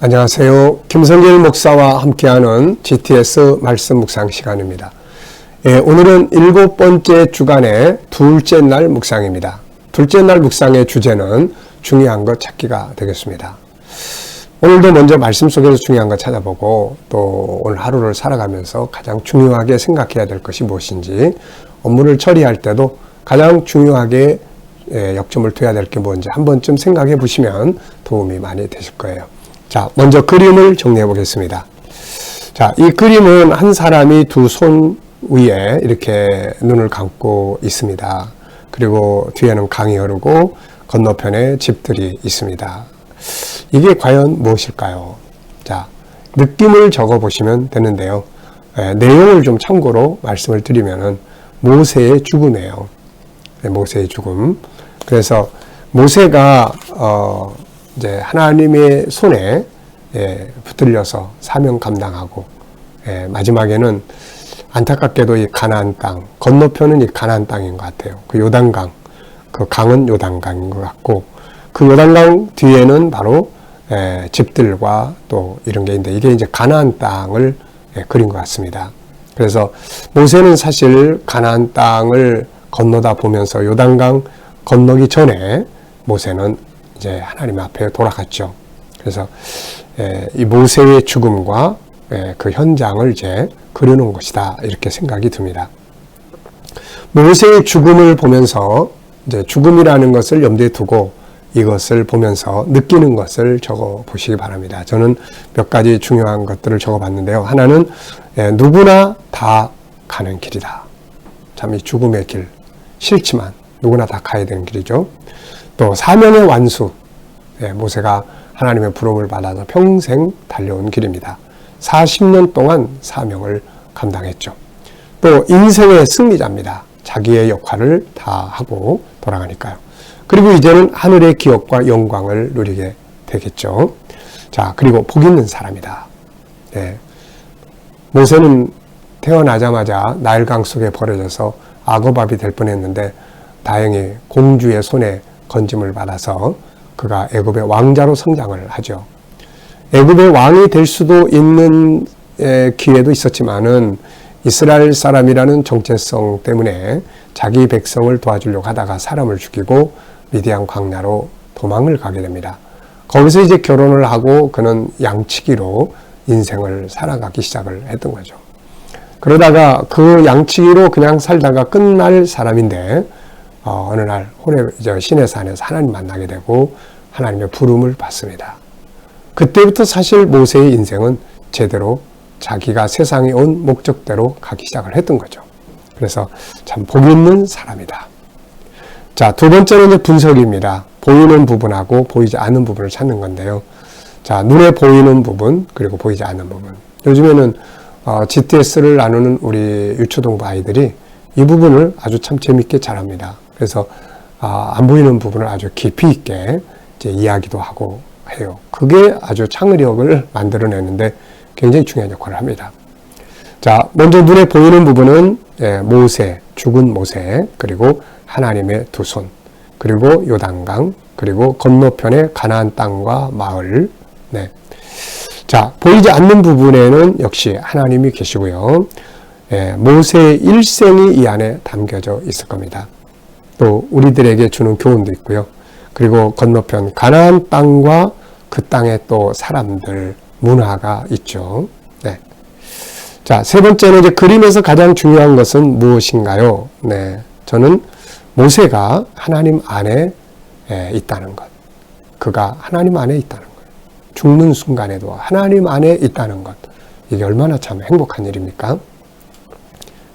안녕하세요. 김성길 목사와 함께하는 GTS 말씀 묵상 시간입니다. 오늘은 7번째 주간의 둘째 날 묵상입니다. 둘째 날 묵상의 주제는 중요한 것 찾기가 되겠습니다. 오늘도 먼저 말씀 속에서 중요한 것 찾아보고 또 오늘 하루를 살아가면서 가장 중요하게 생각해야 될 것이 무엇인지, 업무를 처리할 때도 가장 중요하게 역점을 둬야 될 게 뭔지 한 번쯤 생각해 보시면 도움이 많이 되실 거예요. 자, 먼저 그림을 정리해 보겠습니다. 자, 이 그림은 한 사람이 두 손 위에 이렇게 눈을 감고 있습니다. 그리고 뒤에는 강이 흐르고 건너편에 집들이 있습니다. 이게 과연 무엇일까요? 자, 느낌을 적어 보시면 되는데요. 내용을 좀 참고로 말씀을 드리면은 모세의 죽음이에요. 모세의 죽음. 그래서 모세가 이제 하나님의 손에 붙들려서 사명 감당하고, 마지막에는 안타깝게도 이 가나안 땅, 건너편은 이 가나안 땅인 것 같아요. 그 요단강, 그 강은 요단강인 것 같고, 그 요단강 뒤에는 바로 집들과 또 이런 게 있는데, 이게 이제 가나안 땅을 그린 것 같습니다. 그래서 모세는 사실 가나안 땅을 건너다 보면서 요단강 건너기 전에 모세는 이제 하나님 앞에 돌아갔죠. 그래서 이 모세의 죽음과 그 현장을 이제 그려놓은 것이다, 이렇게 생각이 듭니다. 모세의 죽음을 보면서 이제 죽음이라는 것을 염두에 두고 이것을 보면서 느끼는 것을 적어 보시기 바랍니다. 저는 몇 가지 중요한 것들을 적어 봤는데요. 하나는 누구나 다 가는 길이다. 참, 이 죽음의 길, 싫지만 누구나 다 가야 되는 길이죠. 또 사명의 완수, 모세가 하나님의 부름을 받아서 평생 달려온 길입니다. 40년 동안 사명을 감당했죠. 또 인생의 승리자입니다. 자기의 역할을 다 하고 돌아가니까요. 그리고 이제는 하늘의 기업과 영광을 누리게 되겠죠. 자, 그리고 복 있는 사람이다. 모세는 태어나자마자 나일강 속에 버려져서 악어밥이 될 뻔했는데 다행히 공주의 손에 건짐을 받아서 그가 애굽의 왕자로 성장을 하죠. 애굽의 왕이 될 수도 있는 기회도 있었지만은 이스라엘 사람이라는 정체성 때문에 자기 백성을 도와주려고 하다가 사람을 죽이고 미디안 광야로 도망을 가게 됩니다. 거기서 이제 결혼을 하고 그는 양치기로 인생을 살아가기 시작을 했던 거죠. 그러다가 그 양치기로 그냥 살다가 끝날 사람인데 어느 날 시내산에서 하나님 만나게 되고 하나님의 부름을 받습니다. 그때부터 사실 모세의 인생은 제대로 자기가 세상에 온 목적대로 가기 시작을 했던 거죠. 그래서 참 복 있는 사람이다. 자, 두 번째는 이제 분석입니다. 보이는 부분하고 보이지 않는 부분을 찾는 건데요. 자, 눈에 보이는 부분, 그리고 보이지 않는 부분. 요즘에는 GTS를 나누는 우리 유초동부 아이들이 이 부분을 아주 참 재밌게 잘합니다. 그래서 안 보이는 부분을 아주 깊이 있게 이제 이야기도 하고 해요. 그게 아주 창의력을 만들어내는데 굉장히 중요한 역할을 합니다. 자, 먼저 눈에 보이는 부분은 모세, 죽은 모세, 그리고 하나님의 두 손, 그리고 요단강, 그리고 건너편의 가나안 땅과 마을. 자, 보이지 않는 부분에는 역시 하나님이 계시고요. 모세의 일생이 이 안에 담겨져 있을 겁니다. 또 우리들에게 주는 교훈도 있고요. 그리고 건너편 가나안 땅과 그 땅의 또 사람들, 문화가 있죠. 자, 세 번째는 이제 그림에서 가장 중요한 것은 무엇인가요? 저는 모세가 하나님 안에 있다는 것. 그가 하나님 안에 있다는 것. 죽는 순간에도 하나님 안에 있다는 것. 이게 얼마나 참 행복한 일입니까?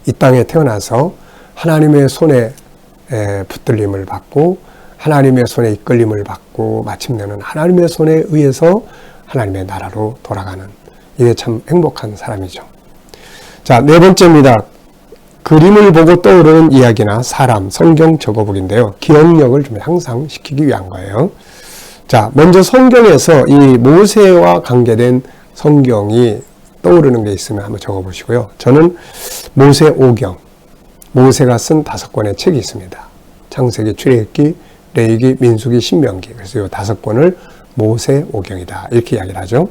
이 땅에 태어나서 하나님의 손에 붙들림을 받고 하나님의 손에 이끌림을 받고 마침내는 하나님의 손에 의해서 하나님의 나라로 돌아가는, 이게 참 행복한 사람이죠. 자, 네 번째입니다. 그림을 보고 떠오르는 이야기나 사람, 성경 적어보기인데요. 기억력을 좀 향상시키기 위한 거예요. 자, 먼저 성경에서 이 모세와 관계된 성경이 떠오르는 게 있으면 한번 적어보시고요. 저는 모세 오경, 모세가 쓴 5권의 책이 있습니다. 창세기, 출애굽기, 레위기, 민수기, 신명기. 그래서 이 5권을 모세오경이다. 이렇게 이야기를 하죠.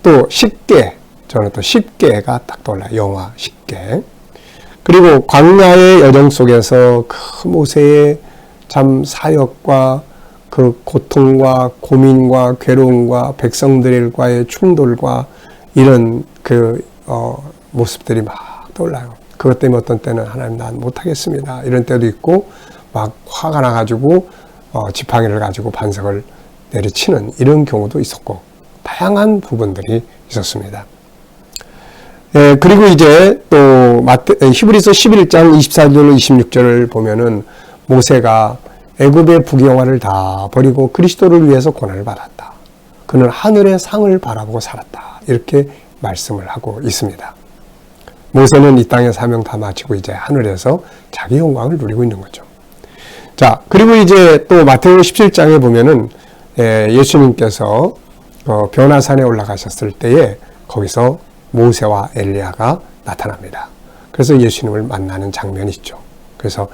또 10개, 저는 또 10개가 딱 떠올라요. 영화 10개. 그리고 광야의 여정 속에서 그 모세의 참 사역과 그 고통과 고민과 괴로움과 백성들과의 충돌과 이런 모습들이 막 떠올라요. 그것 때문에 어떤 때는 하나님 난 못하겠습니다. 이런 때도 있고 막 화가 나가지고 지팡이를 가지고 반석을 내리치는 이런 경우도 있었고 다양한 부분들이 있었습니다. 그리고 이제 또 히브리서 11장 24절 26절을 보면은 모세가 애굽의 부귀영화를 다 버리고 그리스도를 위해서 고난을 받았다. 그는 하늘의 상을 바라보고 살았다. 이렇게 말씀을 하고 있습니다. 모세는 이 땅의 사명 다 마치고 이제 하늘에서 자기 영광을 누리고 있는 거죠. 자, 그리고 이제 또 마태복음 17장에 보면은 예수님께서 변화산에 올라가셨을 때에 거기서 모세와 엘리야가 나타납니다. 그래서 예수님을 만나는 장면이 있죠. 그래서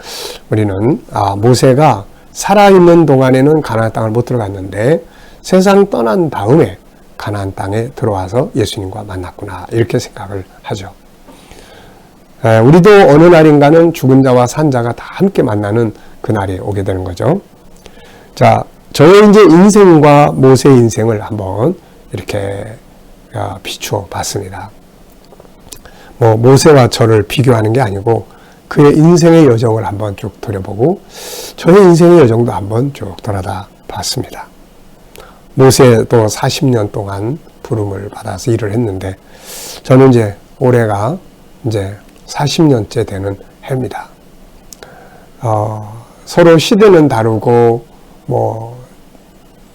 우리는 모세가 살아있는 동안에는 가나안 땅을 못 들어갔는데 세상 떠난 다음에 가나안 땅에 들어와서 예수님과 만났구나 이렇게 생각을 하죠. 우리도 어느 날인가는 죽은 자와 산 자가 다 함께 만나는 그날이 오게 되는 거죠. 자, 저의 이제 인생과 모세의 인생을 한번 이렇게 비추어 봤습니다. 모세와 저를 비교하는 게 아니고 그의 인생의 여정을 한번 쭉 돌아보고 저의 인생의 여정도 한번 쭉 돌아다 봤습니다. 모세도 40년 동안 부름을 받아서 일을 했는데 저는 이제 올해가 이제 40년째 되는 해입니다. 서로 시대는 다르고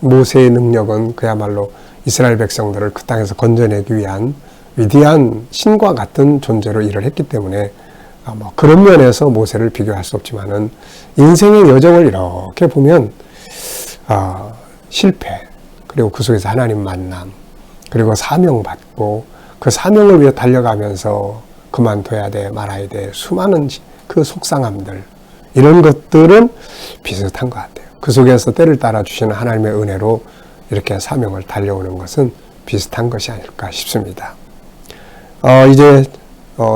모세의 능력은 그야말로 이스라엘 백성들을 그 땅에서 건져내기 위한 위대한 신과 같은 존재로 일을 했기 때문에 그런 면에서 모세를 비교할 수 없지만은 인생의 여정을 이렇게 보면 실패 그리고 그 속에서 하나님 만남 그리고 사명받고 그 사명을 위해 달려가면서 그만둬야 돼 말아야 돼 수많은 그 속상함들 이런 것들은 비슷한 것 같아요. 그 속에서 때를 따라 주시는 하나님의 은혜로 이렇게 사명을 달려오는 것은 비슷한 것이 아닐까 싶습니다. 이제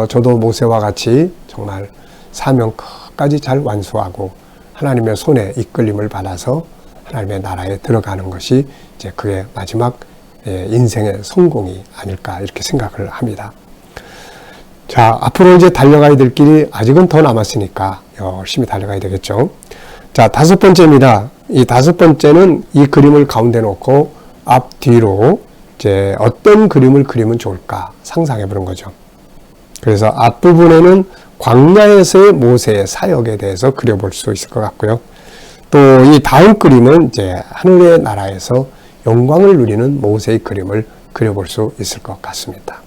저도 모세와 같이 정말 사명 끝까지 잘 완수하고 하나님의 손에 이끌림을 받아서 하나님의 나라에 들어가는 것이 이제 그의 마지막 인생의 성공이 아닐까 이렇게 생각을 합니다. 자, 앞으로 이제 달려가야 될 길이 아직은 더 남았으니까 열심히 달려가야 되겠죠. 자, 5번째입니다. 이 5번째는 이 그림을 가운데 놓고 앞뒤로 이제 어떤 그림을 그리면 좋을까 상상해 보는 거죠. 그래서 앞부분에는 광야에서의 모세의 사역에 대해서 그려볼 수 있을 것 같고요. 또 이 다음 그림은 이제 하늘의 나라에서 영광을 누리는 모세의 그림을 그려볼 수 있을 것 같습니다.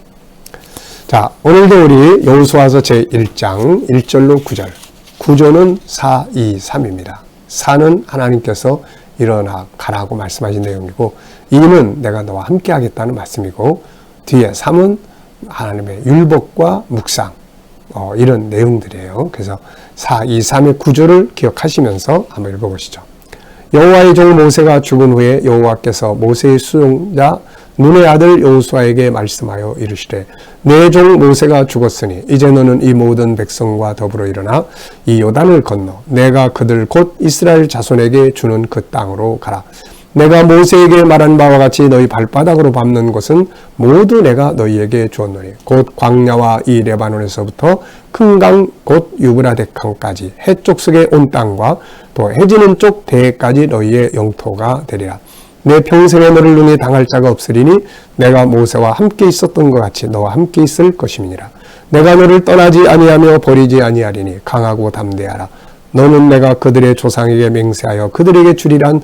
자, 오늘도 우리 여호수아서 제1장 1절로 9절. 구조는 4, 2, 3입니다. 4는 하나님께서 일어나 가라고 말씀하신 내용이고 2는 내가 너와 함께 하겠다는 말씀이고 뒤에 3은 하나님의 율법과 묵상 이런 내용들이에요. 그래서 4, 2, 3의 구조를 기억하시면서 한번 읽어보시죠. 여호와의 종 모세가 죽은 후에 여호와께서 모세의 수종자 눈의 아들 여호수아에게 말씀하여 이르시되 내 종 모세가 죽었으니 이제 너는 이 모든 백성과 더불어 일어나 이 요단을 건너 내가 그들 곧 이스라엘 자손에게 주는 그 땅으로 가라. 내가 모세에게 말한 바와 같이 너희 발바닥으로 밟는 곳은 모두 내가 너희에게 주었노니 곧 광야와 이 레바논에서부터 큰 강 곧 유브라데 강까지 해쪽 속의 온 땅과 또 해지는 쪽 대해까지 너희의 영토가 되리라. 내 평생에 너를 능히 당할 자가 없으리니 내가 모세와 함께 있었던 것 같이 너와 함께 있을 것임이니라. 내가 너를 떠나지 아니하며 버리지 아니하리니 강하고 담대하라. 너는 내가 그들의 조상에게 맹세하여 그들에게 주리란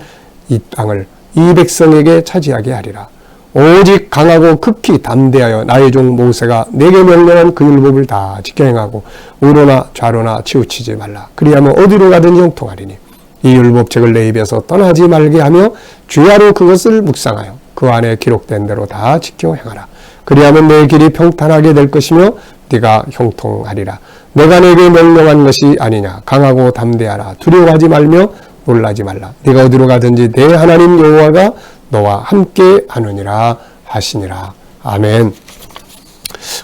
이 땅을 이 백성에게 차지하게 하리라. 오직 강하고 극히 담대하여 나의 종 모세가 내게 명령한 그 율법을 다 지켜 행하고 우로나 좌로나 치우치지 말라. 그리하면 어디로 가든지 형통하리니 이 율법책을 내 입에서 떠나지 말게 하며 주야로 그것을 묵상하여 그 안에 기록된 대로 다 지켜 행하라. 그리하면 내 길이 평탄하게 될 것이며 네가 형통하리라. 내가 내게 명령한 것이 아니냐. 강하고 담대하라. 두려워하지 말며 놀라지 말라. 네가 어디로 가든지 내 하나님 여호와가 너와 함께 하느니라 하시니라. 아멘.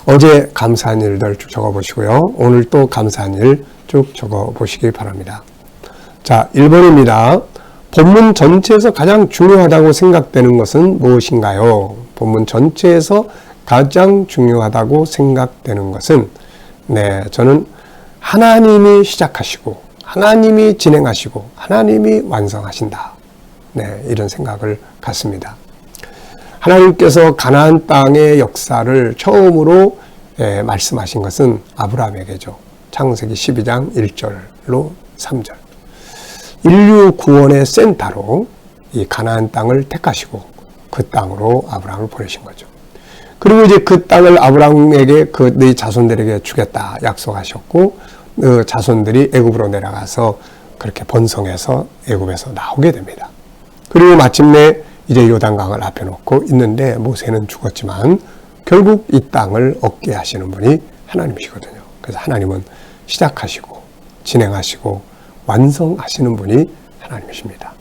어제 감사한 일들 쭉 적어보시고요. 오늘 또 감사한 일 쭉 적어보시기 바랍니다. 자, 1번입니다. 본문 전체에서 가장 중요하다고 생각되는 것은 무엇인가요? 본문 전체에서 가장 중요하다고 생각되는 것은, 저는 하나님이 시작하시고 하나님이 진행하시고 하나님이 완성하신다. 이런 생각을 갖습니다. 하나님께서 가나안 땅의 역사를 처음으로 말씀하신 것은 아브라함에게죠. 창세기 12장 1절로 3절. 인류 구원의 센터로 이 가나안 땅을 택하시고 그 땅으로 아브라함을 보내신 거죠. 그리고 이제 그 땅을 아브라함에게 네 자손들에게 주겠다 약속하셨고, 그 자손들이 애굽으로 내려가서 그렇게 번성해서 애굽에서 나오게 됩니다. 그리고 마침내 이제 요단강을 앞에 놓고 있는데 모세는 죽었지만 결국 이 땅을 얻게 하시는 분이 하나님이시거든요. 그래서 하나님은 시작하시고 진행하시고 완성하시는 분이 하나님이십니다.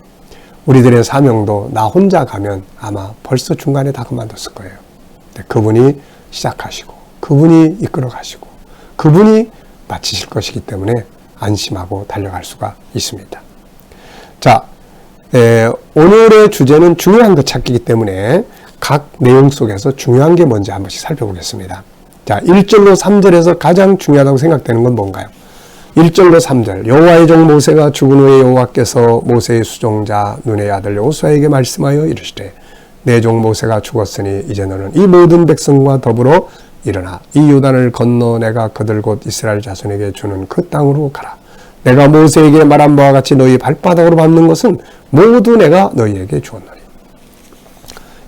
우리들의 사명도 나 혼자 가면 아마 벌써 중간에 다 그만뒀을 거예요. 근데 그분이 시작하시고 그분이 이끌어 가시고 그분이 마치실 것이기 때문에 안심하고 달려갈 수가 있습니다. 자, 오늘의 주제는 중요한 것 찾기이기 때문에 각 내용 속에서 중요한 게 뭔지 한 번씩 살펴보겠습니다. 자, 1절로 3절에서 가장 중요하다고 생각되는 건 뭔가요? 1절로 3절. 여호와의 종 모세가 죽은 후에 여호와께서 모세의 수종자 눈의 아들 여호수아에게 말씀하여 이르시되 내 종 모세가 죽었으니 이제 너는 이 모든 백성과 더불어 일어나 이 요단을 건너 내가 그들 곧 이스라엘 자손에게 주는 그 땅으로 가라. 내가 모세에게 말한 바와 같이 너희 발바닥으로 밟는 것은 모두 내가 너희에게 주었노니.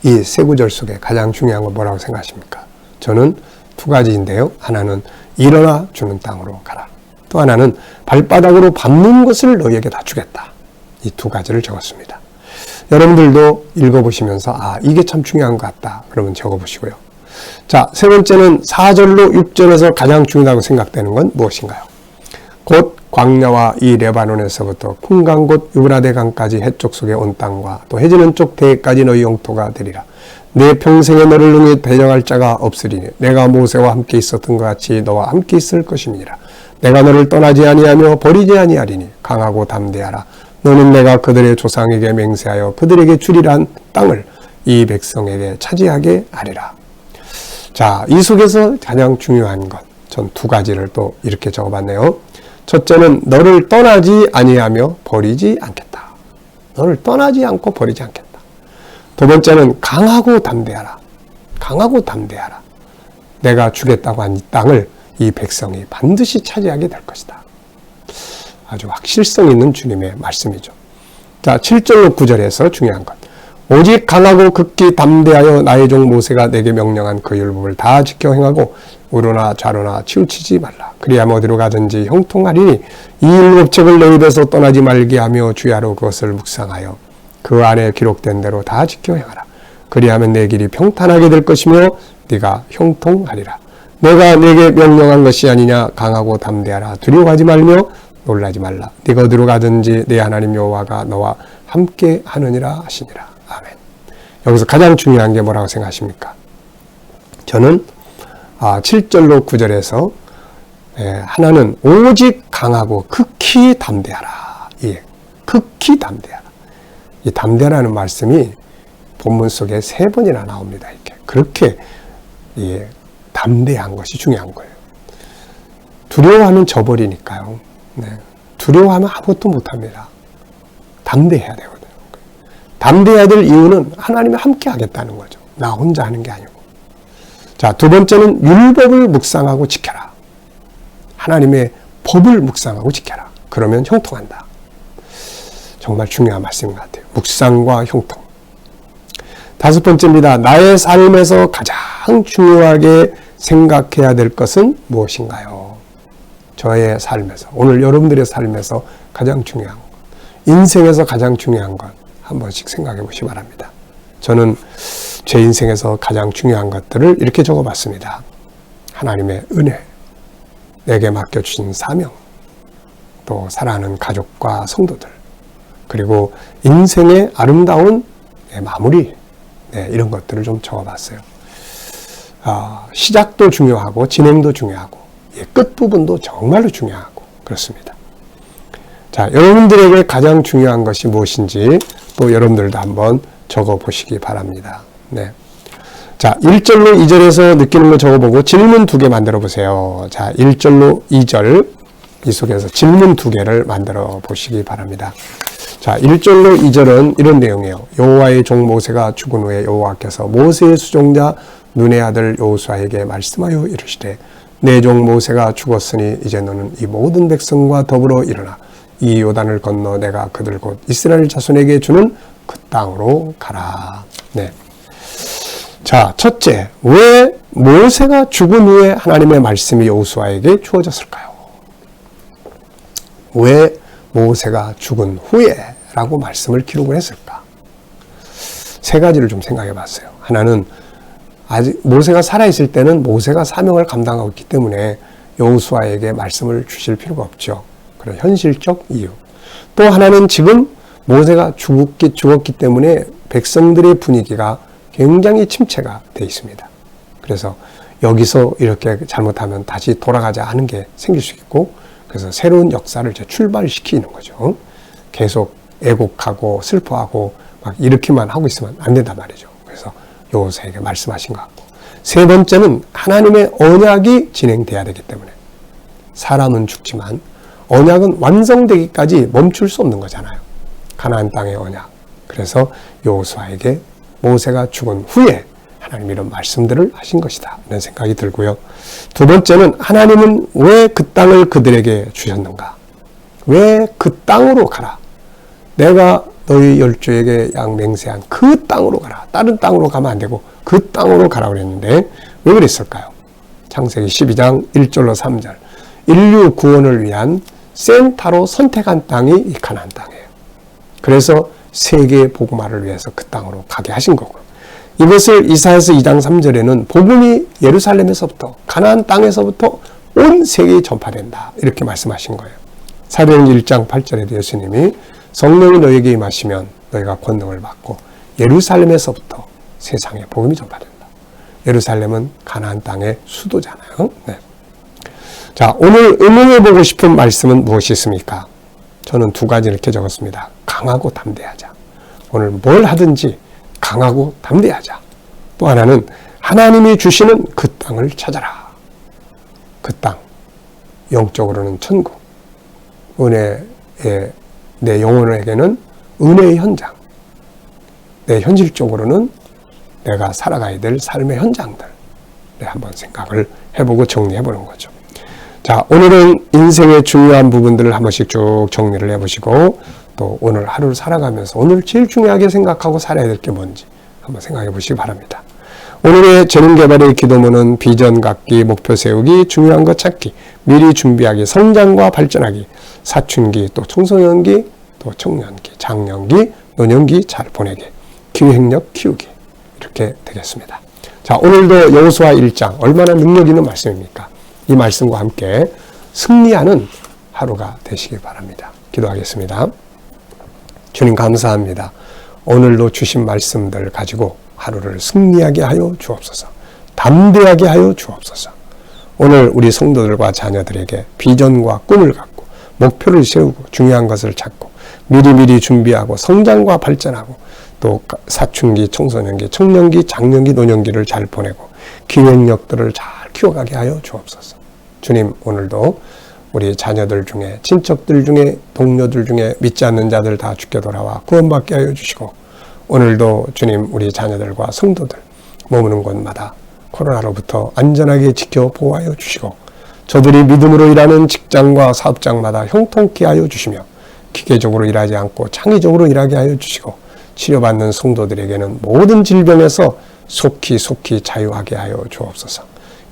이 세 구절 속에 가장 중요한 건 뭐라고 생각하십니까? 저는 두 가지인데요. 하나는 일어나 주는 땅으로 가라. 또 하나는 발바닥으로 밟는 것을 너희에게 다 주겠다. 이 두 가지를 적었습니다. 여러분들도 읽어보시면서 이게 참 중요한 것 같다. 그러면 적어보시고요. 자, 세 번째는 4절로 6절에서 가장 중요하다고 생각되는 건 무엇인가요? 곧 광야와 이 레바논에서부터 풍강 곧 유브라데 강까지 해쪽 속에 온 땅과 또 해지는 쪽 대까지 너희 영토가 되리라. 내 평생에 너를 능히 대적할 자가 없으리니 내가 모세와 함께 있었던 것 같이 너와 함께 있을 것임이니라. 내가 너를 떠나지 아니하며 버리지 아니하리니 강하고 담대하라. 너는 내가 그들의 조상에게 맹세하여 그들에게 주리란 땅을 이 백성에게 차지하게 하리라. 자, 이 속에서 가장 중요한 것, 전 두 가지를 또 이렇게 적어봤네요. 첫째는 너를 떠나지 아니하며 버리지 않겠다. 너를 떠나지 않고 버리지 않겠다. 두 번째는 강하고 담대하라. 강하고 담대하라. 내가 주겠다고 한 이 땅을 이 백성이 반드시 차지하게 될 것이다. 아주 확실성 있는 주님의 말씀이죠. 자, 7절로 9절에서 중요한 것. 오직 강하고 극히 담대하여 나의 종 모세가 내게 명령한 그 율법을 다 지켜 행하고 우로나 좌로나 치우치지 말라. 그리하면 어디로 가든지 형통하리니 이 율법책을 내 입에서 떠나지 말게 하며 주야로 그것을 묵상하여 그 안에 기록된 대로 다 지켜 행하라. 그리하면 내 길이 평탄하게 될 것이며 네가 형통하리라. 내가 네게 명령한 것이 아니냐. 강하고 담대하라. 두려워하지 말며 놀라지 말라. 네가 어디로 가든지 내 하나님 여호와가 너와 함께 하느니라 하시니라. 아멘. 여기서 가장 중요한 게 뭐라고 생각하십니까? 저는 7절로 9절에서 하나는 오직 강하고 극히 담대하라. 예, 극히 담대하라. 이 담대라는 말씀이 본문 속에 3번이나 나옵니다. 이렇게 그렇게 담대한 것이 중요한 거예요. 두려워하면 져버리니까요. 두려워하면 아무것도 못합니다. 담대해야 되거든요. 담대해야 될 이유는 하나님이 함께 하겠다는 거죠. 나 혼자 하는 게 아니고. 자, 두 번째는 율법을 묵상하고 지켜라. 하나님의 법을 묵상하고 지켜라. 그러면 형통한다. 정말 중요한 말씀인 것 같아요. 묵상과 형통. 다섯 번째입니다. 나의 삶에서 가장 중요하게 생각해야 될 것은 무엇인가요? 저의 삶에서, 오늘 여러분들의 삶에서 가장 중요한 것, 인생에서 가장 중요한 것 한 번씩 생각해 보시기 바랍니다. 저는 제 인생에서 가장 중요한 것들을 이렇게 적어봤습니다. 하나님의 은혜, 내게 맡겨주신 사명, 또 사랑하는 가족과 성도들, 그리고 인생의 아름다운 마무리, 이런 것들을 좀 적어봤어요. 시작도 중요하고 진행도 중요하고 끝부분도 정말로 중요하고 그렇습니다. 자, 여러분들에게 가장 중요한 것이 무엇인지 또 여러분들도 한번 적어보시기 바랍니다. 자, 1절로 2절에서 느끼는 거 적어보고 질문 2개 만들어 보세요. 자, 1절로 2절 이 속에서 질문 2개를 만들어 보시기 바랍니다. 자, 1절로 2절은 이런 내용이에요. 여호와의 종 모세가 죽은 후에 여호와께서 모세의 수종자 눈의 아들 여호수아에게 말씀하여 이르시되 내 종 모세가 죽었으니 이제 너는 이 모든 백성과 더불어 일어나 이 요단을 건너 내가 그들 곧 이스라엘 자손에게 주는 그 땅으로 가라. 자, 첫째, 왜 모세가 죽은 후에 하나님의 말씀이 여호수아에게 주어졌을까요? 왜 모세가 죽은 후에 라고 말씀을 기록을 했을까? 세 가지를 좀 생각해 봤어요. 하나는 아직 모세가 살아있을 때는 모세가 사명을 감당하고 있기 때문에 여호수아에게 말씀을 주실 필요가 없죠. 그런 현실적 이유. 또 하나는 지금 모세가 죽었기 때문에 백성들의 분위기가 굉장히 침체가 돼 있습니다. 그래서 여기서 이렇게 잘못하면 다시 돌아가자 하는 게 생길 수 있고, 그래서 새로운 역사를 이제 출발시키는 거죠. 계속 애곡하고 슬퍼하고 막 이렇게만 하고 있으면 안 된단 말이죠. 그래서 여호수아에게 말씀하신 것 같고, 세 번째는 하나님의 언약이 진행돼야 되기 때문에 사람은 죽지만 언약은 완성되기까지 멈출 수 없는 거잖아요. 가나안 땅의 언약. 그래서 여호수아에게 모세가 죽은 후에 하나님이 이런 말씀들을 하신 것이다 이런 생각이 들고요. 두 번째는 하나님은 왜 그 땅을 그들에게 주셨는가? 왜 그 땅으로 가라? 내가 너희 열조에게 양 맹세한 그 땅으로 가라. 다른 땅으로 가면 안 되고 그 땅으로 가라고 그랬는데 왜 그랬을까요? 창세기 12장 1절로 3절. 인류 구원을 위한 센터로 선택한 땅이 이 가나안 땅이에요. 그래서 세계의 복음화를 위해서 그 땅으로 가게 하신 거고, 이것을 이사야서 2장 3절에는 복음이 예루살렘에서부터 가나안 땅에서부터 온 세계에 전파된다 이렇게 말씀하신 거예요. 사도행전 1장 8절에도 예수님이 성령이 너에게 임하시면 너희가 권능을 받고 예루살렘에서부터 세상에 복음이 전파된다. 예루살렘은 가나안 땅의 수도잖아요. 자, 오늘 응용해보고 싶은 말씀은 무엇이 있습니까? 저는 두 가지 이렇게 적었습니다. 강하고 담대하자. 오늘 뭘 하든지 강하고 담대하자. 또 하나는 하나님이 주시는 그 땅을 찾아라. 그 땅. 영적으로는 천국. 은혜의, 내 영혼에게는 은혜의 현장. 내 현실적으로는 내가 살아가야 될 삶의 현장들. 한번 생각을 해보고 정리해보는 거죠. 자, 오늘은 인생의 중요한 부분들을 한 번씩 쭉 정리를 해보시고, 또 오늘 하루를 살아가면서 오늘 제일 중요하게 생각하고 살아야 될 게 뭔지 한번 생각해 보시기 바랍니다. 오늘의 재능개발의 기도문은 비전 갖기, 목표 세우기, 중요한 것 찾기, 미리 준비하기, 성장과 발전하기, 사춘기, 또 청소년기, 또 청년기, 장년기, 노년기 잘 보내기, 기획력 키우기, 이렇게 되겠습니다. 자, 오늘도 여호수아 1장 얼마나 능력 있는 말씀입니까? 이 말씀과 함께 승리하는 하루가 되시길 바랍니다. 기도하겠습니다. 주님 감사합니다. 오늘도 주신 말씀들 가지고 하루를 승리하게 하여 주옵소서. 담대하게 하여 주옵소서. 오늘 우리 성도들과 자녀들에게 비전과 꿈을 갖고 목표를 세우고 중요한 것을 찾고 미리미리 준비하고 성장과 발전하고 또 사춘기, 청소년기, 청년기, 장년기, 노년기를 잘 보내고 기획력들을 잘 키워가게 하여 주옵소서. 주님, 오늘도 우리 자녀들 중에, 친척들 중에, 동료들 중에 믿지 않는 자들 다 주께 돌아와 구원받게 하여 주시고, 오늘도 주님, 우리 자녀들과 성도들 머무는 곳마다 코로나로부터 안전하게 지켜 보호하여 주시고, 저들이 믿음으로 일하는 직장과 사업장마다 형통케 하여 주시며, 기계적으로 일하지 않고 창의적으로 일하게 하여 주시고, 치료받는 성도들에게는 모든 질병에서 속히 자유하게 하여 주옵소서.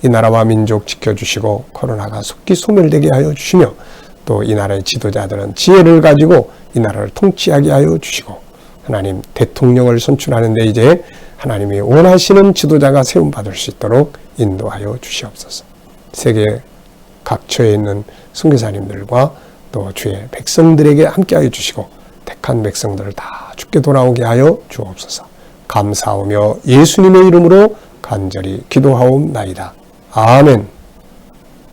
이 나라와 민족 지켜주시고 코로나가 속히 소멸되게 하여 주시며, 또 이 나라의 지도자들은 지혜를 가지고 이 나라를 통치하게 하여 주시고, 하나님 대통령을 선출하는데 이제 하나님이 원하시는 지도자가 세움받을 수 있도록 인도하여 주시옵소서. 세계 각처에 있는 선교사님들과 또 주의 백성들에게 함께하여 주시고 택한 백성들을 다 주께 돌아오게 하여 주옵소서. 감사하며 예수님의 이름으로 간절히 기도하옵나이다. 아멘.